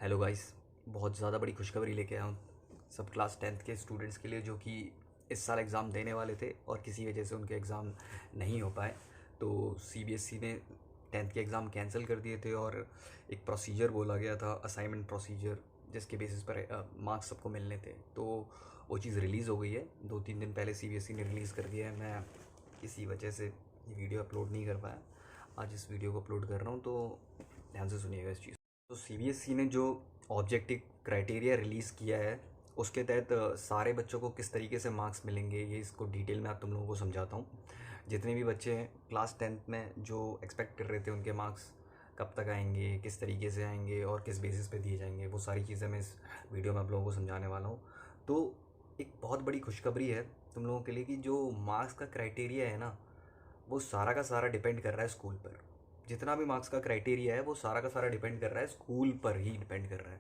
Hello guys. बहुत ज़्यादा बड़ी खुशखबरी लेके आया हूँ सब क्लास 10th के स्टूडेंट्स के लिए, जो कि इस साल एग्ज़ाम देने वाले थे और किसी वजह से उनके एग्ज़ाम नहीं हो पाए। तो सीबीएसई ने 10th के एग्ज़ाम कैंसिल कर दिए थे और एक प्रोसीजर बोला गया था, असाइनमेंट प्रोसीजर, जिसके बेसिस पर मार्क्स सबको मिलने थे। तो वो चीज़ रिलीज़ हो गई है, 2-3 दिन पहले सीबीएसई ने रिलीज़ कर दिया है। मैं किसी वजह से ये वीडियो अपलोड नहीं कर पाया, आज इस वीडियो को अपलोड कर रहा हूँ, तो ध्यान से सुनिएगा इस चीज़। तो सीबीएसई ने जो ऑब्जेक्टिव क्राइटेरिया रिलीज़ किया है, उसके तहत सारे बच्चों को किस तरीके से मार्क्स मिलेंगे, ये इसको डिटेल में आप तुम लोगों को समझाता हूँ। जितने भी बच्चे हैं क्लास 10th में जो एक्सपेक्ट कर रहे थे उनके मार्क्स कब तक आएंगे, किस तरीके से आएंगे और किस बेसिस पे दिए जाएंगे, वो सारी चीज़ें मैं इस वीडियो में आप लोगों को समझाने वाला हूँ। तो एक बहुत बड़ी खुशखबरी है तुम लोगों के लिए कि जो मार्क्स का क्राइटेरिया है ना, वो सारा का सारा डिपेंड कर रहा है स्कूल पर। जितना भी मार्क्स का क्राइटेरिया है वो सारा का सारा डिपेंड कर रहा है स्कूल पर ही डिपेंड कर रहा है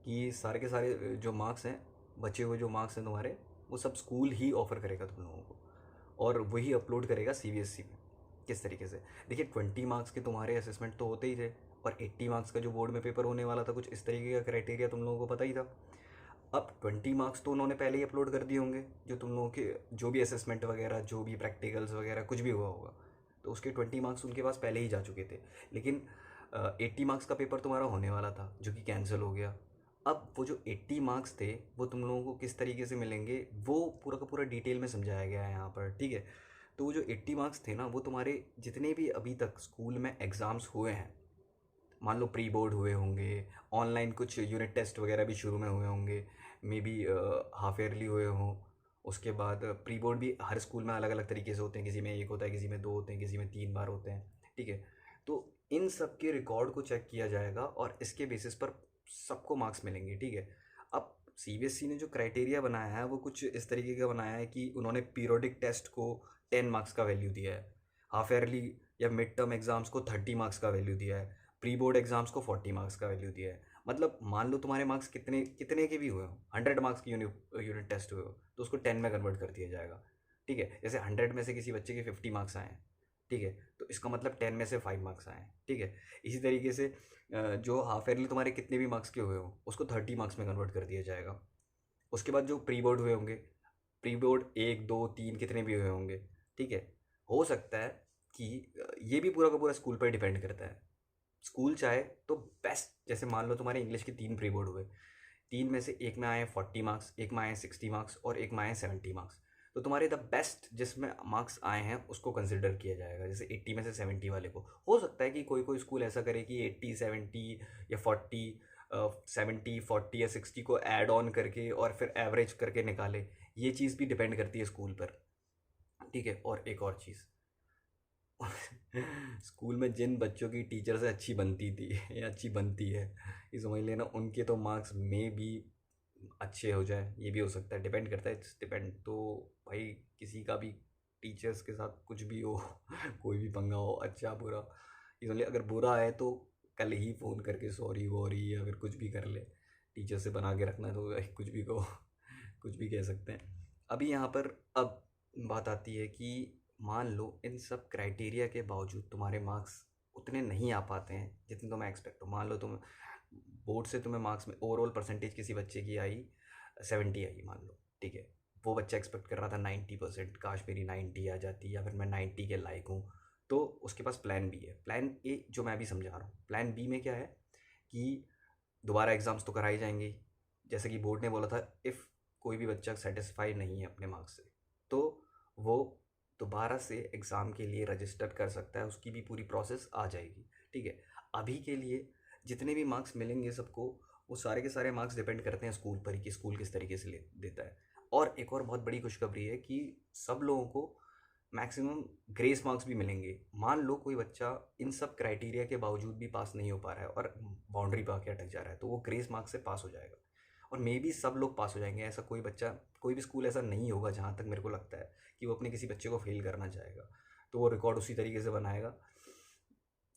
कि सारे के सारे जो मार्क्स हैं, बचे हुए जो मार्क्स हैं तुम्हारे, वो सब स्कूल ही ऑफ़र करेगा तुम लोगों को और वही अपलोड करेगा सीबीएसई में। किस तरीके से, देखिए 20 मार्क्स के तुम्हारे असेसमेंट तो होते ही थे और 80 मार्क्स का जो बोर्ड में पेपर होने वाला था, कुछ इस तरीके का क्राइटेरिया तुम लोगों को पता ही था। अब 20 मार्क्स तो उन्होंने पहले ही अपलोड कर दिए होंगे, जो तुम लोगों के जो भी असेसमेंट वगैरह, जो भी प्रैक्टिकल्स वगैरह कुछ भी हुआ होगा, तो उसके 20 मार्क्स उनके पास पहले ही जा चुके थे। लेकिन 80 मार्क्स का पेपर तुम्हारा होने वाला था जो कि कैंसिल हो गया। अब वो जो 80 मार्क्स थे वो तुम लोगों को किस तरीके से मिलेंगे, वो पूरा का पूरा डिटेल में समझाया गया है यहाँ पर, ठीक है। तो वो जो 80 मार्क्स थे ना, वो तुम्हारे जितने भी अभी तक स्कूल में एग्ज़ाम्स हुए हैं, मान लो प्री बोर्ड हुए होंगे, ऑनलाइन कुछ यूनिट टेस्ट वगैरह भी शुरू में हुए होंगे, मे बी हाफ ईयरली हुए हों। उसके बाद प्री बोर्ड भी हर स्कूल में अलग अलग तरीके से होते हैं, किसी में एक होता है, किसी में दो होते हैं, किसी में 3 बार होते हैं, ठीक है। तो इन सब के रिकॉर्ड को चेक किया जाएगा और इसके बेसिस पर सबको मार्क्स मिलेंगे, ठीक है। अब सीबीएसई ने जो क्राइटेरिया बनाया है वो कुछ इस तरीके का बनाया है कि उन्होंने पीरियोडिक टेस्ट को 10 मार्क्स का वैल्यू दिया है, हाफ ईयरली या मिड टर्म एग्जाम्स को 30 मार्क्स का वैल्यू दिया है, प्री बोर्ड एग्जाम्स को 40 मार्क्स का वैल्यू दिया है। मतलब मान लो तुम्हारे मार्क्स कितने कितने के भी हुए हो, 100 मार्क्स की यूनिट टेस्ट हुए हो, तो उसको 10 में कन्वर्ट कर दिया जाएगा, ठीक है। जैसे 100 में से किसी बच्चे के 50 मार्क्स आए हैं, ठीक है, तो इसका मतलब 10 में से 5 मार्क्स आए हैं, ठीक है। इसी तरीके से जो हाफ ईयरली तुम्हारे कितने भी मार्क्स के हुए हो उसको 30 मार्क्स में कन्वर्ट कर दिया जाएगा। उसके बाद जो प्री बोर्ड हुए होंगे, प्री बोर्ड 1 2 3 कितने भी हुए होंगे, ठीक है। हो सकता है कि ये भी पूरा का पूरा स्कूल पर डिपेंड करता है। स्कूल चाहे तो बेस्ट, जैसे मान लो तुम्हारे इंग्लिश के 3 प्री बोर्ड हुए, 3 में से एक में आए 40 मार्क्स, एक में आए 60 मार्क्स और एक में आए 70 मार्क्स, तो तुम्हारे द बेस्ट जिसमें मार्क्स आए हैं उसको कंसिडर किया जाएगा। जैसे 80 में से 70 वाले को, हो सकता है कि कोई कोई स्कूल ऐसा करे कि 80 70 या 40 70 40 या 60 को ऐड ऑन करके और फिर एवरेज करके निकाले। ये चीज़ भी डिपेंड करती है स्कूल पर, ठीक है। और एक और चीज़, स्कूल में जिन बच्चों की टीचर से अच्छी बनती थी या अच्छी बनती है, ये समझ लेना उनके तो मार्क्स में भी अच्छे हो जाए, ये भी हो सकता है, डिपेंड करता है, इट्स डिपेंड। तो भाई किसी का भी टीचर्स के साथ कुछ भी हो कोई भी पंगा हो, अच्छा बुरा, ये समझ ले अगर बुरा है तो कल ही फ़ोन करके सॉरी वॉरी या फिर कुछ भी कर ले। टीचर से बना के रखना है तो भाई कुछ भी कहो कुछ भी कह सकते हैं। अभी यहाँ पर अब बात आती है कि मान लो इन सब क्राइटेरिया के बावजूद तुम्हारे मार्क्स उतने नहीं आ पाते हैं जितने तुम्हें एक्सपेक्ट हो। मान लो तुम बोर्ड से तुम्हें मार्क्स में ओवरऑल परसेंटेज किसी बच्चे की आई 70 आई, मान लो, ठीक है। वो बच्चा एक्सपेक्ट कर रहा था 90%, काश मेरी 90 आ जाती या फिर मैं 90 के लायक हूँ। तो उसके पास प्लान बी है, प्लान ए जो मैं अभी समझा रहा हूँ। प्लान बी में क्या है कि दोबारा एग्ज़ाम्स तो कराई जाएंगी, जैसे कि बोर्ड ने बोला था, इफ़ कोई भी बच्चा सेटिस्फाई नहीं है अपने मार्क्स से तो वो दोबारा से एग्ज़ाम के लिए रजिस्टर कर सकता है, उसकी भी पूरी प्रोसेस आ जाएगी, ठीक है। अभी के लिए जितने भी मार्क्स मिलेंगे सबको, वो सारे के सारे मार्क्स डिपेंड करते हैं स्कूल पर ही कि स्कूल किस तरीके से ले देता है। और एक और बहुत बड़ी खुशखबरी है कि सब लोगों को मैक्सिमम ग्रेस मार्क्स भी मिलेंगे। मान लो कोई बच्चा इन सब क्राइटेरिया के बावजूद भी पास नहीं हो पा रहा है और बाउंड्री पे आके अटक जा रहा है, तो वो ग्रेस मार्क्स से पास हो जाएगा और मे बी सब लोग पास हो जाएंगे। ऐसा कोई बच्चा, कोई भी स्कूल ऐसा नहीं होगा जहाँ तक मेरे को लगता है कि वो अपने किसी बच्चे को फेल करना चाहेगा। तो वो रिकॉर्ड उसी तरीके से बनाएगा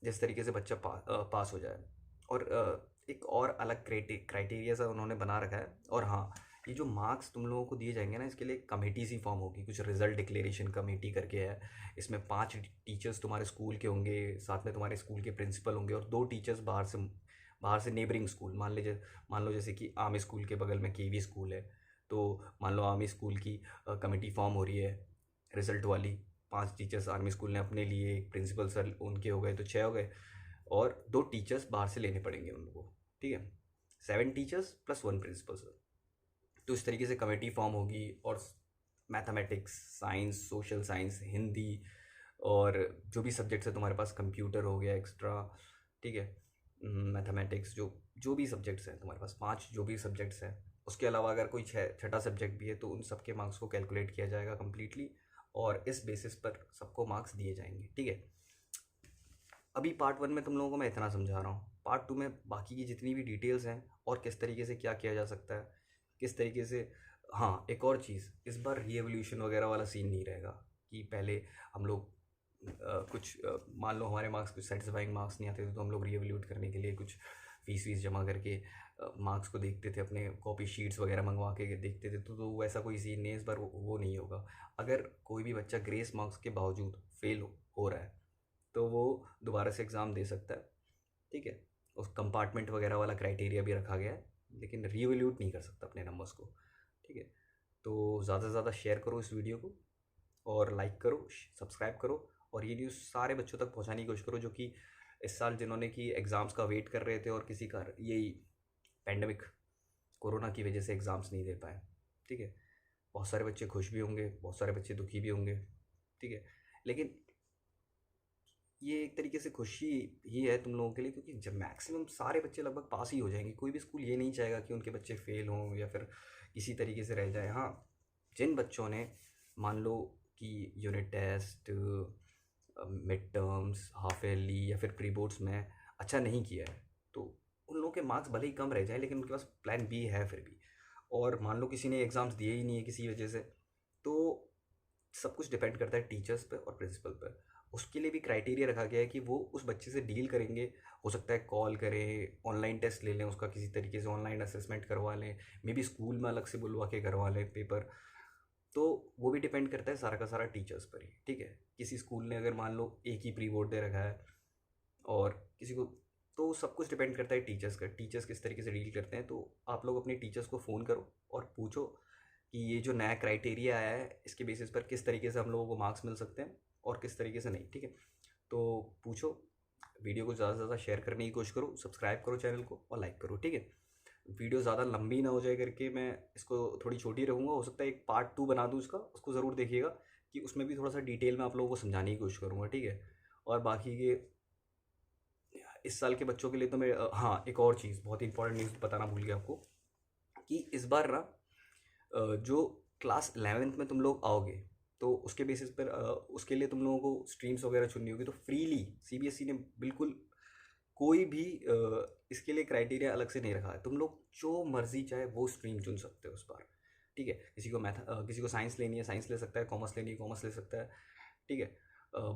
जिस तरीके से बच्चा पास हो जाए। और एक और अलग क्राइटेरिया सा उन्होंने बना रखा है। और हाँ, ये जो मार्क्स तुम लोगों को दिए जाएंगे ना, इसके लिए कमेटी सी फॉर्म होगी, कुछ रिजल्ट डिक्लेरेशन कमेटी करके है। इसमें 5 टीचर्स तुम्हारे स्कूल के होंगे, साथ में तुम्हारे स्कूल के प्रिंसिपल होंगे और 2 टीचर्स बाहर से बाहर से नेबरिंग स्कूल, मान लो जैसे कि आर्मी स्कूल के बगल में केवी स्कूल है, तो मान लो आर्मी स्कूल की कमेटी फॉर्म हो रही है रिजल्ट वाली, 5 टीचर्स आर्मी स्कूल ने अपने लिए, एक प्रिंसिपल सर उनके हो गए तो 6 हो गए, और 2 टीचर्स बाहर से लेने पड़ेंगे उन लोगों को, ठीक है, 7 टीचर्स प्लस 1 प्रिंसिपल सर। तो इस तरीके से कमेटी फॉर्म होगी, और mathematics, science, social science, Hindi, और जो भी सब्जेक्ट्स है तुम्हारे पास, कंप्यूटर हो गया एक्स्ट्रा, ठीक है, मैथमेटिक्स, जो जो भी सब्जेक्ट्स हैं तुम्हारे पास, 5 जो भी सब्जेक्ट्स हैं, उसके अलावा अगर कोई छठा सब्जेक्ट भी है तो उन सब के मार्क्स को कैलकुलेट किया जाएगा कम्प्लीटली, और इस बेसिस पर सबको मार्क्स दिए जाएंगे, ठीक है। अभी पार्ट 1 में तुम लोगों को मैं इतना समझा रहा हूँ, पार्ट 2 में बाकी की जितनी भी डिटेल्स हैं और किस तरीके से क्या किया जा सकता है, किस तरीके से, हाँ एक और चीज़, इस बार रीएवोल्यूशन वगैरह वाला सीन नहीं रहेगा कि पहले हम लोग मान लो हमारे मार्क्स कुछ सेटिस्फाइंग मार्क्स नहीं आते थे तो हम लोग रीएवोल्यूट करने के लिए कुछ फीस जमा करके मार्क्स को देखते थे, अपने कॉपी शीट्स वगैरह मंगवा के देखते थे, तो वैसा कोई सीन नहीं है इस बार, वो नहीं होगा। अगर कोई भी बच्चा ग्रेस मार्क्स के बावजूद फेल हो रहा है तो वो दोबारा से एग्ज़ाम दे सकता है, ठीक है। उस कंपार्टमेंट वगैरह वाला क्राइटेरिया भी रखा गया है, लेकिन रीवैल्यूट नहीं कर सकता अपने नंबर्स को, ठीक है। तो ज़्यादा से ज़्यादा शेयर करो इस वीडियो को, और लाइक करो, सब्सक्राइब करो, और ये न्यूज़ सारे बच्चों तक पहुंचाने की कोशिश करो जो कि इस साल जिन्होंने कि एग्ज़ाम्स का वेट कर रहे थे और किसी का यही पैंडमिक कोरोना की वजह से एग्ज़ाम्स नहीं दे पाए, ठीक है। बहुत सारे बच्चे खुश भी होंगे, बहुत सारे बच्चे दुखी भी होंगे, ठीक है, लेकिन ये एक तरीके से खुशी ही है तुम लोगों के लिए, क्योंकि जब मैक्सिमम सारे बच्चे लगभग पास ही हो जाएंगे, कोई भी स्कूल ये नहीं चाहेगा कि उनके बच्चे फेल हों या फिर किसी तरीके से रह जाए। हाँ, जिन बच्चों ने मान लो कि unit test, mid terms, half yearly या फिर प्री बोर्ड्स में अच्छा नहीं किया है, तो उन लोगों के मार्क्स भले ही कम रह जाए लेकिन उनके पास प्लान बी है फिर भी। और मान लो किसी ने एग्ज़ाम्स दिए ही नहीं है किसी वजह से, तो सब कुछ डिपेंड करता है टीचर्स पे और प्रिंसिपल पे। उसके लिए भी क्राइटेरिया रखा गया है कि वो उस बच्चे से डील करेंगे, हो सकता है कॉल करें, ऑनलाइन टेस्ट ले लें उसका, किसी तरीके से ऑनलाइन असेसमेंट करवा लें, मे बी स्कूल में अलग से बुलवा के करवा लें पेपर। तो वो भी डिपेंड करता है सारा का सारा टीचर्स पर ही, ठीक है। किसी स्कूल ने अगर मान लो एक ही प्री बोर्ड दे रखा है और किसी को, तो सब कुछ डिपेंड करता है टीचर्स का, टीचर्स किस तरीके से डील करते हैं। तो आप लोग अपने टीचर्स को फ़ोन करो और पूछो कि ये जो नया क्राइटेरिया आया है इसके बेसिस पर किस तरीके से हम लोगों को मार्क्स मिल सकते हैं और किस तरीके से नहीं, ठीक है। तो पूछो, वीडियो को ज़्यादा से ज़्यादा शेयर करने की कोशिश करो, सब्सक्राइब करो चैनल को और लाइक करो, ठीक है। वीडियो ज़्यादा लंबी ना हो जाए करके मैं इसको थोड़ी छोटी रखूँगा, हो सकता है एक पार्ट 2 बना दूँ इसका, उसको ज़रूर देखिएगा कि उसमें भी थोड़ा सा डिटेल में आप लोगों को समझाने की कोशिश करूँगा, ठीक है। और बाकी के इस साल के बच्चों के लिए तो मैं हाँ एक और चीज़, बहुत ही इंपॉर्टेंट न्यूज़ बताना भूल गया आपको, कि इस बार ना जो क्लास 11th में तुम लोग आओगे तो उसके बेसिस पर उसके लिए तुम लोगों को स्ट्रीम्स वगैरह चुननी होगी, तो फ्रीली सीबीएसई ने बिल्कुल कोई भी इसके लिए क्राइटेरिया अलग से नहीं रखा है, तुम लोग जो मर्जी चाहे वो स्ट्रीम चुन सकते हो उस बार, ठीक है। किसी को साइंस लेनी है साइंस ले सकता है, कॉमर्स लेनी है कॉमर्स ले सकता है, ठीक है,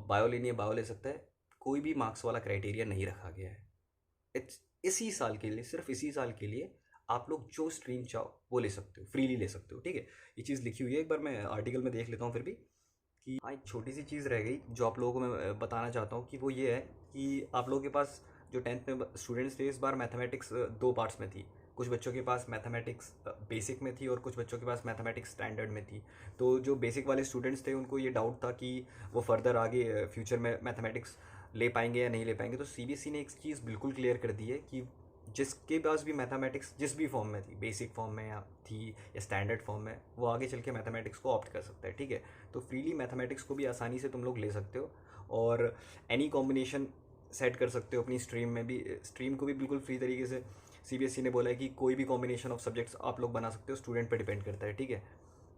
बायो लेनी है बायो ले सकता है, कोई भी मार्क्स वाला क्राइटेरिया नहीं रखा गया है। इसी साल के लिए, सिर्फ इसी साल के लिए आप लोग जो स्ट्रीम चाहो वो ले सकते हो, फ्रीली ले सकते हो, ठीक है। ये चीज़ लिखी हुई है, एक बार मैं आर्टिकल में देख लेता हूँ फिर भी, कि हाँ एक छोटी सी चीज़ रह गई जो आप लोगों को मैं बताना चाहता हूँ, कि वो ये है कि आप लोगों के पास जो 10th में स्टूडेंट्स थे, इस बार मैथमेटिक्स 2 पार्ट्स में थी। कुछ बच्चों के पास मैथमेटिक्स बेसिक में थी और कुछ बच्चों के पास मैथमेटिक्स स्टैंडर्ड में थी। तो जो बेसिक वाले स्टूडेंट्स थे उनको ये डाउट था कि वो फर्दर आगे फ्यूचर में मैथमेटिक्स ले पाएंगे या नहीं ले पाएंगे। तो सीबीएसई ने एक चीज़ बिल्कुल क्लियर कर दी है कि जिसके पास भी मैथमेटिक्स जिस भी फॉर्म में थी, बेसिक फॉर्म में या थी या स्टैंडर्ड फॉर्म में, वो आगे चल के मैथमेटिक्स को ऑप्ट कर सकता है, ठीक है। तो फ्रीली मैथमेटिक्स को भी आसानी से तुम लोग ले सकते हो, और एनी कॉम्बिनेशन सेट कर सकते हो अपनी स्ट्रीम में भी, स्ट्रीम को भी बिल्कुल फ्री तरीके से सीबीएसई ने बोला है कि कोई भी कॉम्बिनेशन ऑफ सब्जेक्ट्स आप लोग बना सकते हो, स्टूडेंट पर डिपेंड करता है, ठीक है।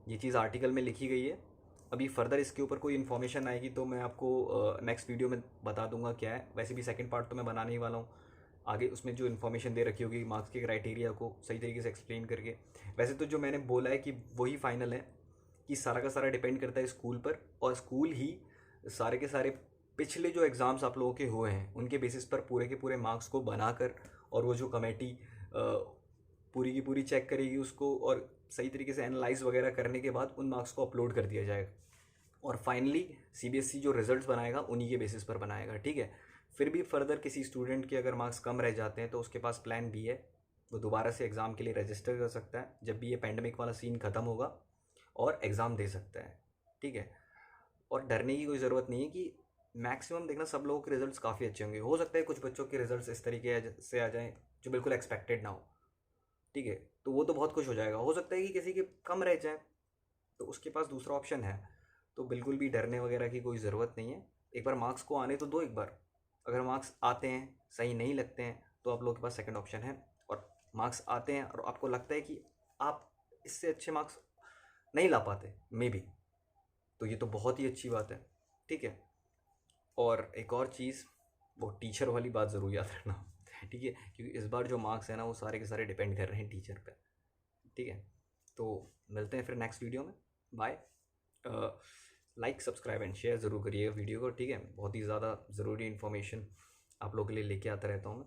ये चीज़ आर्टिकल में लिखी गई है। अभी फर्दर इसके ऊपर कोई इन्फॉर्मेशन आएगी तो मैं आपको नेक्स्ट वीडियो में बता दूंगा क्या है। वैसे भी सेकंड पार्ट तो मैं बनाने ही वाला हूँ, आगे उसमें जो इन्फॉर्मेशन दे रखी होगी मार्क्स के क्राइटेरिया को सही तरीके से एक्सप्लेन करके। वैसे तो जो मैंने बोला है कि वही फाइनल है, कि सारा का सारा डिपेंड करता है स्कूल पर, और स्कूल ही सारे के सारे पिछले जो एग्ज़ाम्स आप लोगों के हुए हैं उनके बेसिस पर पूरे के पूरे मार्क्स को बनाकर, और वो जो कमेटी पूरी की पूरी चेक करेगी उसको, और सही तरीके से एनालाइज वगैरह करने के बाद उन मार्क्स को अपलोड कर दिया जाएगा, और फाइनली सीबीएसई जो रिजल्ट्स बनाएगा उन्हीं के बेसिस पर बनाएगा, ठीक है। फिर भी फर्दर किसी स्टूडेंट के अगर मार्क्स कम रह जाते हैं तो उसके पास प्लान बी है, वो दोबारा से एग्ज़ाम के लिए रजिस्टर कर सकता है जब भी ये पेंडेमिक वाला सीन ख़त्म होगा, और एग्ज़ाम दे सकता है। ठीक है, और डरने की कोई ज़रूरत नहीं है कि मैक्सिमम देखना सब लोगों के रिजल्ट्स काफ़ी अच्छे होंगे। हो सकता है कुछ बच्चों के रिजल्ट्स इस तरीके से आ जाएँ जो बिल्कुल एक्सपेक्टेड ना हो। ठीक है, तो वो तो बहुत खुश हो जाएगा। हो सकता है कि किसी के कम रह जाए, तो उसके पास दूसरा ऑप्शन है। तो बिल्कुल भी डरने वगैरह की कोई ज़रूरत नहीं है। एक बार मार्क्स को आने तो दो एक बार, अगर मार्क्स आते हैं सही नहीं लगते हैं तो आप लोगों के पास सेकंड ऑप्शन है, और मार्क्स आते हैं और आपको लगता है कि आप इससे अच्छे मार्क्स नहीं ला पाते मे बी, तो ये तो बहुत ही अच्छी बात है। ठीक है, और एक और चीज़, वो टीचर वाली बात ज़रूर याद रखना। ठीक है, क्योंकि इस बार जो मार्क्स है ना वो सारे के सारे डिपेंड कर रहे हैं टीचर पे। ठीक है, तो मिलते हैं फिर नेक्स्ट वीडियो में। Bye. Like subscribe and share ज़रूर करिएगा वीडियो को। ठीक है, बहुत ही ज़्यादा ज़रूरी इन्फॉर्मेशन आप लोगों के लिए लेके आता रहता हूँ मैं।